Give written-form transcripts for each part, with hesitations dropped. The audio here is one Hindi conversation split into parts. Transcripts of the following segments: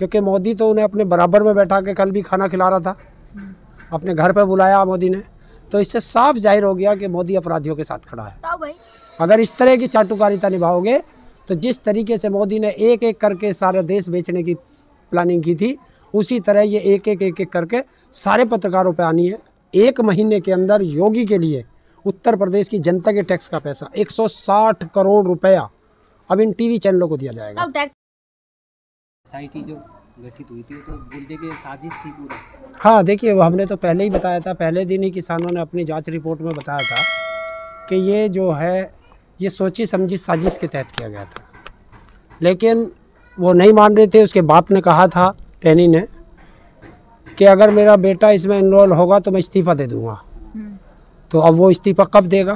क्योंकि मोदी तो उन्हें अपने बराबर में बैठा के कल भी खाना खिला रहा था, अपने घर पे बुलाया मोदी ने। तो इससे साफ जाहिर हो गया कि मोदी अपराधियों के साथ खड़ा है। अगर इस तरह की चाटुकारिता निभाओगे तो जिस तरीके से मोदी ने एक एक करके सारे देश बेचने की प्लानिंग की थी, उसी तरह ये एक एक करके सारे पत्रकारों पे आनी है। 1 महीने के अंदर योगी के लिए उत्तर प्रदेश की जनता के टैक्स का पैसा 160 करोड़ रुपया अब इन टीवी चैनलों को दिया जाएगा। सोसाइटी जो गठित हुई थी तो बोलते कि साजिश थी पूरा। हाँ देखिए, वो हमने तो पहले ही बताया था, पहले दिन ही किसानों ने अपनी जांच रिपोर्ट में बताया था कि ये जो है ये सोची समझी साजिश के तहत किया गया था। लेकिन वो नहीं मान रहे थे। उसके बाप ने कहा था, टैनी ने, कि अगर मेरा बेटा इसमें इन्वॉल्व होगा तो मैं इस्तीफ़ा दे दूँगा। तो अब वो इस्तीफ़ा कब देगा,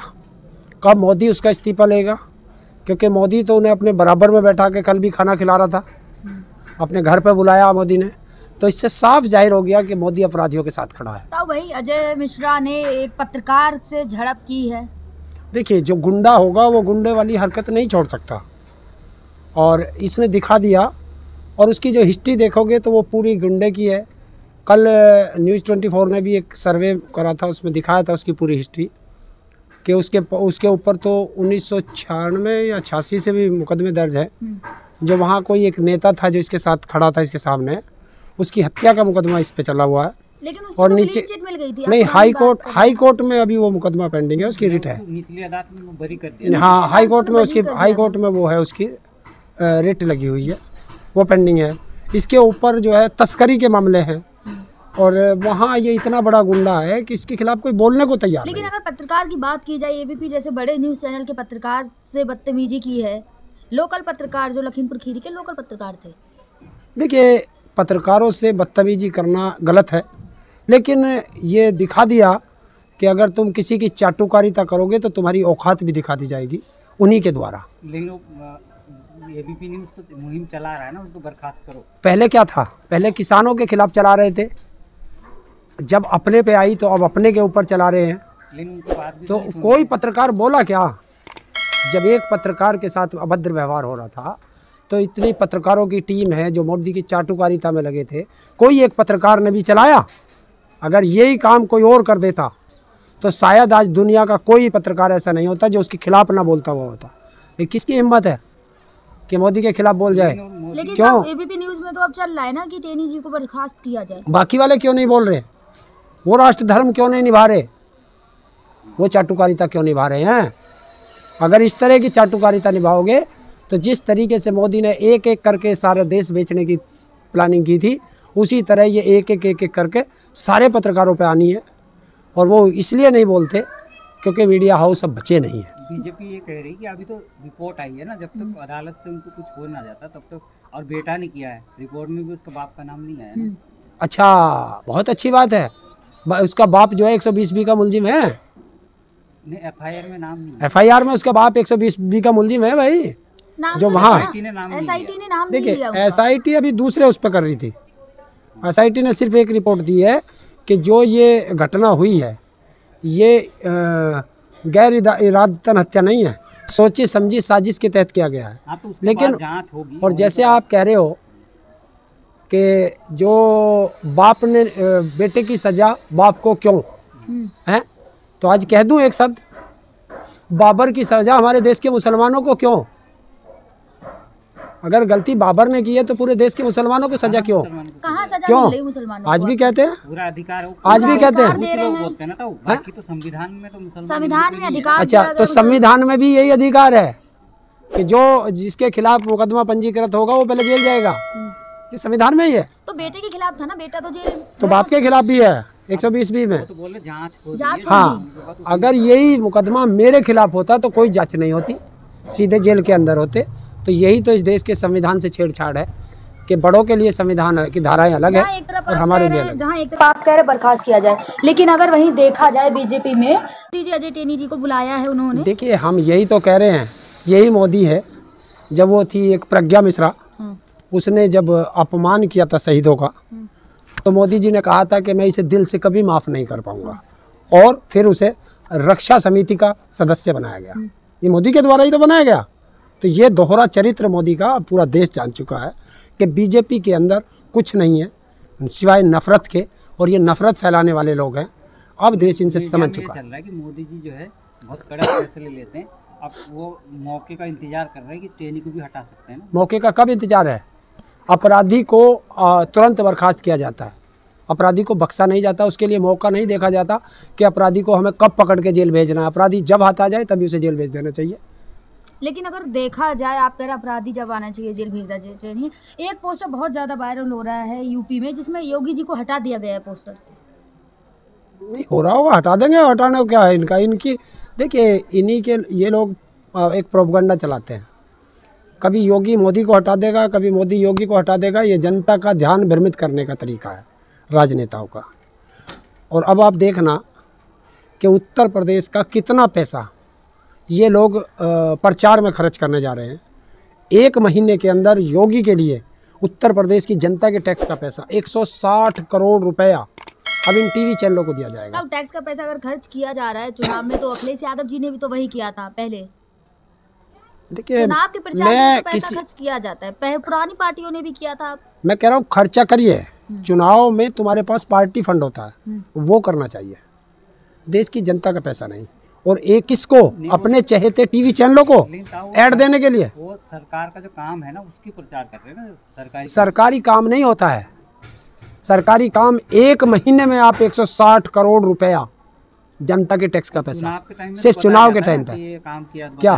कब मोदी उसका इस्तीफ़ा लेगा? क्योंकि मोदी तो उन्हें अपने बराबर में बैठा के कल भी खाना खिला रहा था, अपने घर पे बुलाया मोदी ने। तो इससे साफ जाहिर हो गया कि मोदी अपराधियों के साथ खड़ा है। तो वही अजय मिश्रा ने एक पत्रकार से झड़प की है। देखिए, जो गुंडा होगा वो गुंडे वाली हरकत नहीं छोड़ सकता, और इसने दिखा दिया। और उसकी जो हिस्ट्री देखोगे तो वो पूरी गुंडे की है। कल न्यूज़ 24 ने भी एक सर्वे करा था, उसमें दिखाया था उसकी पूरी हिस्ट्री कि उसके ऊपर तो 1996 या 86 से भी मुकदमे दर्ज है। जो वहाँ कोई एक नेता था जो इसके साथ खड़ा था इसके सामने, उसकी हत्या का मुकदमा इस पे चला हुआ है। लेकिन और तो नीचे मिल गई थी। नहीं, हाई कोर्ट में अभी वो मुकदमा पेंडिंग है, उसकी रिट है। निचली अदालत में बरी कर दिया। हाँ, हाई कोर्ट में वो है, उसकी रिट लगी हुई है, वो पेंडिंग है। इसके ऊपर जो है तस्करी के मामले हैं, और वहाँ ये इतना बड़ा गुंडा है कि इसके खिलाफ कोई बोलने को तैयार नहीं। लेकिन अगर पत्रकार की बात की जाए, एबीपी जैसे बड़े न्यूज़ चैनल के पत्रकार से बदतमीजी की है। लोकल पत्रकार जो लखीमपुर खीरी के लोकल पत्रकार थे। देखिए, पत्रकारों से बदतमीजी करना गलत है, लेकिन ये दिखा दिया कि अगर तुम किसी की चाटुकारिता करोगे तो तुम्हारी औकात भी दिखा दी जाएगी उन्हीं के द्वारा। लेकिन एबीपी न्यूज़ तो मुहिम चला रहा है ना, उसको बर्खास्त करो। पहले क्या था? पहले किसानों के खिलाफ चला रहे थे, जब अपने पे आई तो अब अपने के ऊपर चला रहे हैं। तो कोई पत्रकार बोला क्या? जब एक पत्रकार के साथ अभद्र व्यवहार हो रहा था तो इतनी पत्रकारों की टीम है जो मोदी की चाटुकारिता में लगे थे, कोई एक पत्रकार ने भी चलाया? अगर यही काम कोई और कर देता तो शायद आज दुनिया का कोई पत्रकार ऐसा नहीं होता जो उसके खिलाफ ना बोलता हुआ होता। ये किसकी हिम्मत है कि मोदी के खिलाफ बोल जाए? लेकिन क्यों? एबीपी न्यूज़ में तो अब चल रहा है ना कि टेनी जी को बर्खास्त किया जाए। बाकी वाले क्यों नहीं बोल रहे? वो राष्ट्र धर्म क्यों नहीं निभा रहे? वो चाटुकारिता क्यों निभा रहे हैं? अगर इस तरह की चाटुकारिता निभाओगे तो जिस तरीके से मोदी ने एक एक करके सारे देश बेचने की प्लानिंग की थी, उसी तरह ये एक एक करके सारे पत्रकारों पे आनी है। और वो इसलिए नहीं बोलते क्योंकि मीडिया हाउस अब बचे नहीं है। बीजेपी ये कह रही कि अभी तो रिपोर्ट आई है ना, जब तक अदालत से उनको कुछ हो ना जाता तब तक, और बेटा ने किया है, रिपोर्ट में भी उसका बाप का नाम नहीं आया ना। अच्छा, बहुत अच्छी बात है। उसका बाप जो है 120B का मुलजिम है। नहीं, एफआईआर में नाम नहीं। एफआईआर में उसका बाप 120B का मुलजिम है भाई, जो वहाँ। एसआईटी ने नाम देखिए, एसआईटी अभी दूसरे उस पर कर रही थी। एसआईटी ने सिर्फ एक रिपोर्ट दी है कि जो ये घटना हुई है ये गैर इरादतन हत्या नहीं है, सोची समझी साजिश के तहत किया गया है। तो लेकिन जांच होगी। और जैसे आप कह रहे हो कि जो बाप ने बेटे की सज़ा बाप को क्यों है, तो आज कह दूं एक शब्द, बाबर की सज़ा हमारे देश के मुसलमानों को क्यों? अगर गलती बाबर ने की है तो पूरे देश के मुसलमानों को सज़ा क्यों? कहाँ सज़ा क्यों? मिल रही मुसलमानों आज भी कहते हैं, पूरा अधिकार, आज भी कहते हैं। कुछ लोग बोलते हैं ना, तो बाकी तो संविधान में तो मुसलमान, संविधान में अधिकार। अच्छा, तो संविधान में भी यही अधिकार है कि जो जिसके खिलाफ मुकदमा पंजीकृत होगा वो पहले जेल जाएगा। ये संविधान में ही है। तो बेटे के खिलाफ था ना, बेटा तो जेल। तो बाप के खिलाफ भी है 120B में। तो बोले जांच हाँ, अगर यही मुकदमा मेरे खिलाफ होता तो कोई जांच नहीं होती, सीधे जेल के अंदर होते। तो यही तो इस देश के संविधान से छेड़छाड़ है कि बड़ों के लिए संविधान की धाराएं अलग है और हमारे लिए अलग। जहाँ एक तरफ आप कह रहे बर्खास्त किया जाए, लेकिन अगर वहीं देखा जाए बीजेपी में अजय टेनी जी को बुलाया है उन्होंने। देखिए, हम यही तो कह रहे हैं, यही मोदी है। जब वो थी एक प्रज्ञा मिश्रा, उसने जब अपमान किया था शहीदों का, तो मोदी जी ने कहा था कि मैं इसे दिल से कभी माफ़ नहीं कर पाऊंगा, और फिर उसे रक्षा समिति का सदस्य बनाया गया। ये मोदी के द्वारा ही तो बनाया गया। तो ये दोहरा चरित्र मोदी का पूरा देश जान चुका है कि बीजेपी के अंदर कुछ नहीं है सिवाय नफरत के, और ये नफरत फैलाने वाले लोग हैं। अब देश इनसे समझ चुका है। चल रहा है कि मोदी जी जो है बहुत कड़क फैसले लेते हैं। अब वो मौके का इंतजार कर रहे हैं कि टेनी को भी हटा सकते हैं ना। मौके का कब इंतजार है? अपराधी को तुरंत बर्खास्त किया जाता है, अपराधी को बख्शा नहीं जाता। उसके लिए मौका नहीं देखा जाता कि अपराधी को हमें कब पकड़ के जेल भेजना है। अपराधी जब हाथ आ जाए तभी उसे जेल भेज देना चाहिए। लेकिन अगर देखा जाए, आप कह रहे अपराधी जब आना चाहिए जेल भेजना चाहिए। एक पोस्टर बहुत ज़्यादा वायरल हो रहा है यूपी में, जिसमें योगी जी को हटा दिया गया है पोस्टर से। नहीं हो रहा होगा, हटा देंगे। हटाने को क्या है इनका? इनकी देखिए, इन्हीं के ये लोग एक प्रोपगंडा चलाते हैं। कभी योगी मोदी को हटा देगा, कभी मोदी योगी को हटा देगा। ये जनता का ध्यान भ्रमित करने का तरीका है राजनेताओं का। और अब आप देखना कि उत्तर प्रदेश का कितना पैसा ये लोग प्रचार में खर्च करने जा रहे हैं। 1 महीने के अंदर योगी के लिए उत्तर प्रदेश की जनता के टैक्स का पैसा 160 करोड़ रुपया अब इन टीवी चैनलों को दिया जाएगा। अब टैक्स का पैसा अगर खर्च किया जा रहा है चुनाव में, तो अखिलेश यादव जी ने भी तो वही किया था पहले। देखिए, चुनाव के प्रचार में तो पैसा खर्च किया जाता है, पुरानी पार्टियों ने भी किया था। मैं कह रहा हूँ खर्चा करिए। चुनाव में तुम्हारे पास पार्टी फंड होता है, वो करना चाहिए। देश की जनता का पैसा नहीं। और एक किसको? अपने चहेते टीवी चैनलों को ऐड देने के लिए। वो सरकार का जो काम है ना उसकी प्रचार कर रहे हैं ना। सरकारी काम नहीं होता है। सरकारी काम 1 महीने में आप 160 करोड़ रुपया जनता के टैक्स का पैसा सिर्फ चुनाव के टाइम पे काम किया। क्या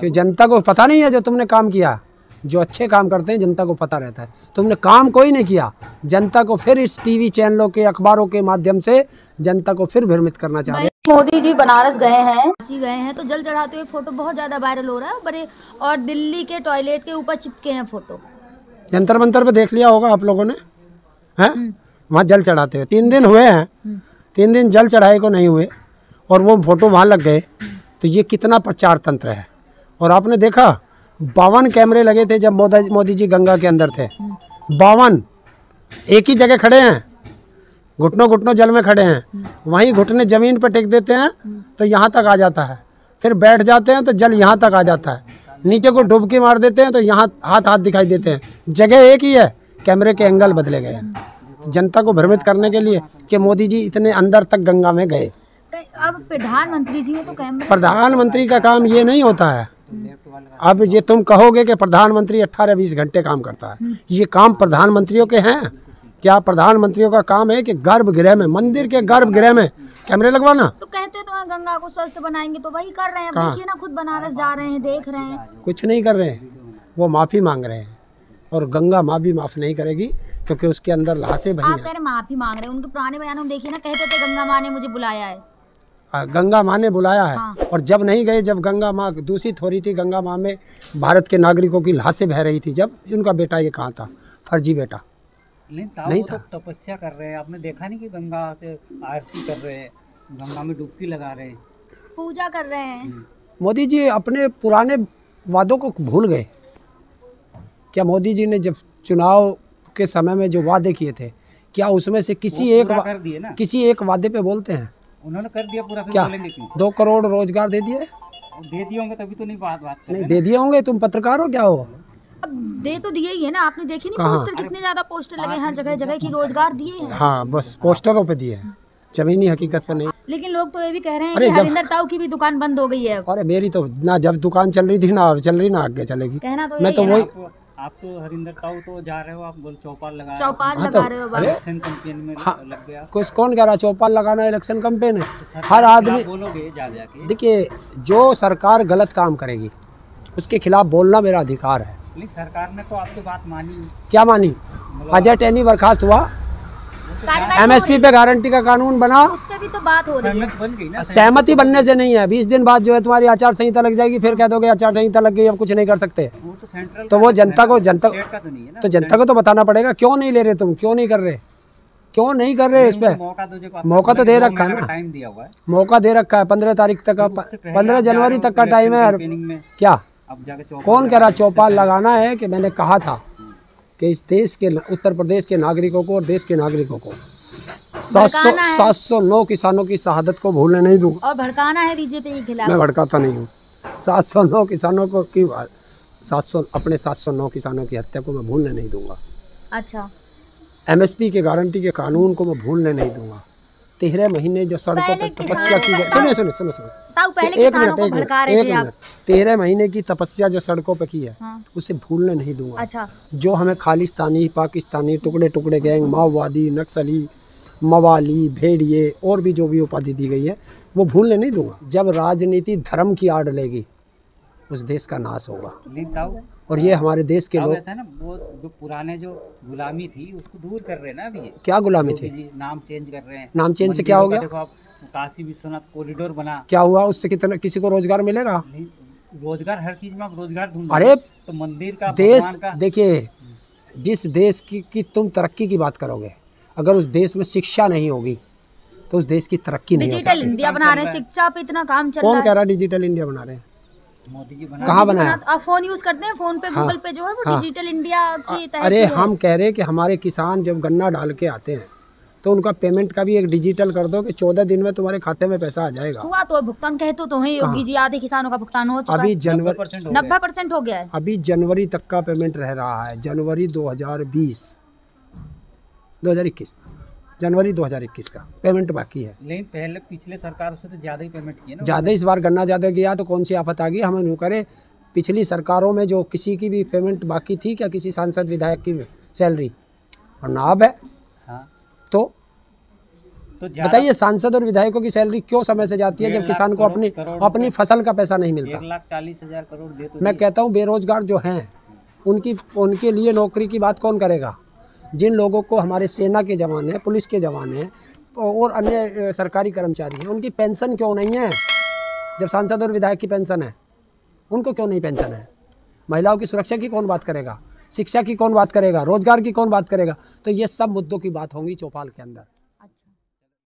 कि जनता को पता नहीं है जो तुमने काम किया? जो अच्छे काम करते हैं जनता को पता रहता है। तुमने काम कोई नहीं किया। जनता को फिर इस टीवी चैनलों के, अखबारों के माध्यम से जनता को फिर भ्रमित करना चाह रहे हैं। मोदी जी बनारस गए हैं तो जल चढ़ाते हुए फोटो बहुत ज्यादा वायरल हो रहा है बड़े, और दिल्ली के टॉयलेट के ऊपर चिपके हैं फोटो। जंतर मंतर पे देख लिया होगा आप लोगों ने, हैं? वहाँ जल चढ़ाते हुए 3 दिन हुए हैं। 3 दिन जल चढ़ाए को नहीं हुए और वो फोटो वहाँ लग गए। तो ये कितना प्रचार तंत्र है। और आपने देखा 52 कैमरे लगे थे जब मोदी जी गंगा के अंदर थे। 52 एक ही जगह खड़े हैं, घुटनों घुटनों जल में खड़े हैं। वहीं घुटने ज़मीन पर टेक देते हैं तो यहाँ तक आ जाता है, फिर बैठ जाते हैं तो जल यहाँ तक आ जाता है, नीचे को डुबकी मार देते हैं तो यहाँ हाथ दिखाई देते हैं। जगह एक ही है, कैमरे के एंगल बदले गए हैं। तो जनता को भ्रमित करने के लिए कि मोदी जी इतने अंदर तक गंगा में गए। अब प्रधानमंत्री जी हैं तो कैमरे, प्रधानमंत्री का काम ये नहीं होता है। अब ये तुम कहोगे कि प्रधानमंत्री 18-20 घंटे काम करता है, ये काम प्रधानमंत्रियों के हैं क्या? प्रधानमंत्रियों का काम है कि गर्भगृह में, मंदिर के गर्भगृह में कैमरे लगवाना। तो कहते तो हैं गंगा को स्वस्थ बनाएंगे, तो वही कर रहे हैं। अब देखिए ना, खुद बनारस जा रहे हैं, देख रहे हैं। कुछ नहीं कर रहे हैं, वो माफ़ी मांग रहे हैं। और गंगा माँ भी माफ़ नहीं करेगी क्योंकि उसके अंदर लाशें भरी हैं। आप कह रहे माफ़ी मांग रहे हैं, उनके पुराने बयानों में देखिए ना, कहते थे गंगा माँ ने मुझे बुलाया है। गंगा माँ ने बुलाया है। हाँ। और जब नहीं गए, जब गंगा माँ दूषित हो रही थी, गंगा माँ में भारत के नागरिकों की लाशें बह रही थी, जब उनका बेटा ये कहाँ था? फर्जी बेटा नहीं था। तो तपस्या कर रहे हैं, आपने देखा नहीं कि गंगा से आरती कर रहे हैं, गंगा में डुबकी लगा रहे हैं, पूजा कर रहे हैं। मोदी जी अपने पुराने वादों को भूल गए क्या? मोदी जी ने जब चुनाव के समय में जो वादे किए थे, क्या उसमें से किसी एक वादे पे बोलते हैं? उन्होंने कर दिया पूरा। क्या 2 करोड़ रोजगार दे दिए? दे दिए होंगे तभी तो नहीं बात नहीं दे दिए होंगे। तुम पत्रकार हो क्या हो? अब दे तो दिए ही है ना। आपने देखी नहीं पोस्टर, कितने ज्यादा पोस्टर लगे हर जगह की, रोजगार दिए हैं। हाँ, बस पोस्टरों पे दिए हैं, जमीनी हकीकत पे नहीं। लेकिन लोग तो ये भी कह रहे हैं कि हरिंदर ताऊ की भी दुकान बंद हो गई है। अरे मेरी तो ना जब दुकान चल रही थी ना चल रही, ना आगे चलेगी। कहना तो मैं तो वही, आप तो हरिंदर ताऊ तो जा रहे हो, आप बोल चौपाल लगा रहे हो। इलेक्शन कैंपेन में लग गया। कौन कह रहा चौपाल लगाना इलेक्शन कैंपेन है? हर आदमी बोलोगे जाके। देखिए, जो सरकार गलत काम करेगी उसके खिलाफ बोलना मेरा अधिकार है। लेकिन सरकार ने तो आपकी बात मानी। क्या मानी? अजय टहनी बर्खास्त हुआ, MSP पे गारंटी का कानून बना, उस पे भी तो बात हो रही है। बन गई ना। सहमति बनने से नहीं है। 20 दिन बाद जो है तुम्हारी आचार संहिता लग जाएगी, फिर कह दोगे आचार संहिता लग गई, अब कुछ नहीं कर सकते। तो वो जनता को जनता को तो बताना पड़ेगा। क्यों नहीं ले रहे तुम? क्यों नहीं कर रहे? क्यों नहीं कर रहे? इस पे मौका तो दे रखा है ना, टाइम दिया हुआ है, मौका दे रखा है। 15 तारीख तक का, 15 जनवरी तक का टाइम है। क्या कौन कह रहा चौपाल लगाना है? कि मैंने कहा था कि इस देश के, उत्तर प्रदेश के नागरिकों को और देश के नागरिकों को 709 किसानों की शहादत को भूलने नहीं दूंगा। और भड़काना है बीजेपी के खिलाफ। मैं भड़काता नहीं हूँ। 709 किसानों को की अपने 709 किसानों की हत्या को मैं भूलने नहीं दूंगा। अच्छा, MSP के गारंटी के कानून को मैं भूलने नहीं दूंगा। 13 महीने जो सड़कों पर तपस्या की गई, सुनो ताऊ पहले किसानों को भड़का रहे थे आप। 13 महीने की तपस्या जो सड़कों पर की है, हाँ। उसे भूलने नहीं दूंगा। अच्छा, जो हमें खालिस्तानी, पाकिस्तानी, टुकड़े टुकड़े गैंग, माओवादी, नक्सली, मवाली, भेड़िए और भी जो भी उपाधि दी गई है, वो भूलने नहीं दूंगा। जब राजनीति धर्म की आड़ लेगी, उस देश का नाश होगा। और ये हमारे देश के लोग, ऐसा है ना, वो जो पुराने जो गुलामी थी उसको दूर कर रहे हैं ना। अभी क्या गुलामी थी? नाम चेंज कर रहे हैं। नाम चेंज से क्या हो गया? देखो आप, काशी विश्वनाथ कॉरिडोर बना, क्या हुआ उससे? कितना किसी को रोजगार मिलेगा? रोजगार, हर चीज में आप रोजगार ढूंढ। अरे तो मंदिर का, देश भगवान का, देखिए, जिस देश की तुम तरक्की की बात करोगे, अगर उस देश में शिक्षा नहीं होगी तो उस देश की तरक्की नहीं हो डिजिटल सकती। इंडिया बना रहे हैं, शिक्षा पे इतना काम चल रहा कौन है। कह रहा है डिजिटल इंडिया बना रहे हैं? मोदी जी बना। कहाँ बनाया? आप फोन यूज करते हैं, फोन पे हाँ, गूगल पे जो है वो हाँ, डिजिटल इंडिया की तहत अरे ही है। हम कह रहे हैं कि हमारे किसान जब गन्ना डाल के आते हैं तो उनका पेमेंट का भी एक डिजिटल कर दो कि 14 दिन में तुम्हारे खाते में पैसा आ जाएगा। हुआ तो भुगतान कहते तो है योगी जी, आधे किसानों का भुगतान हो चुका अभी है। जनवरी 90% हो गया है। अभी जनवरी तक का पेमेंट रह रहा है। जनवरी 2021 जनवरी 2021 का पेमेंट बाकी है। लेकिन पहले पिछले सरकार से तो ज्यादा ही पेमेंट किए ना। ज़्यादा इस बार गन्ना ज़्यादा गया तो कौन सी आफत आ गई? हमें यूँ करे, पिछली सरकारों में जो किसी की भी पेमेंट बाकी थी क्या? किसी सांसद विधायक की सैलरी? और ना अब है। हाँ। तो बताइए, सांसद और विधायकों की सैलरी क्यों समय से जाती है जब किसान को अपनी फसल का पैसा नहीं मिलता? 1,40,000 करोड़ दे तो मैं कहता हूँ बेरोजगार जो हैं उनके लिए नौकरी की बात कौन करेगा? जिन लोगों को हमारे सेना के जवान हैं, पुलिस के जवान हैं और अन्य सरकारी कर्मचारी हैं, उनकी पेंशन क्यों नहीं है जब सांसद और विधायक की पेंशन है? उनको क्यों नहीं पेंशन है? महिलाओं की सुरक्षा की कौन बात करेगा? शिक्षा की कौन बात करेगा? रोजगार की कौन बात करेगा? तो ये सब मुद्दों की बात होंगी चौपाल के अंदर।